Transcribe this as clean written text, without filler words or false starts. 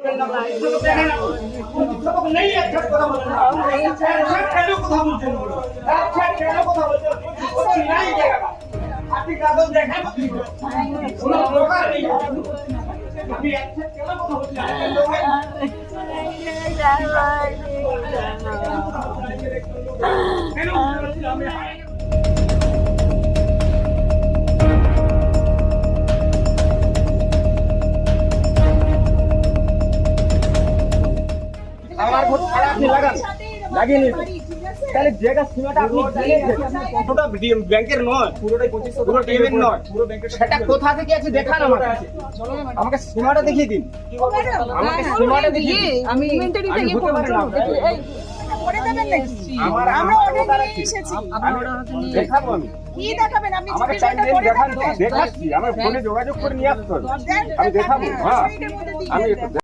नहीं अच्छा কথা বলেন না কেন কথা বলছেন আচ্ছা কেন কথা বলছেন নাই জায়গা আপনি কাগজ দেখেন কোনো দরকার নেই আপনি আচ্ছা কেন কথা বলছেন আমার ভোট ছাড়া আপনি লাগান লাগিয়ে নিন তাহলে জায়গা সীমাটা আপনি পুরোটা ব্যাংকের নয় পুরোটাই 2500 পুরো টিএমের নয় পুরো ব্যাংকের সেটা কোথা থেকে আছে দেখান আমাকে সীমাটা দেখিয়ে দিন আমাকে সীমাটা দেখিয়ে দিন আমি ইনভেন্টরিতে গিয়ে করব এই করে দেবেন নাকি আমরা অর্ডার নিয়ে এসেছি আপনি অর্ডার হাতে নিয়ে দেখাবো আমি কি দেখাবেন আপনি আমাকে টাইম করে দেখান তো দেখাচ্ছি আমার ফোনে যোগাযোগ করে নিয়ে আসতে হবে আমি দেখাবো হ্যাঁ আমি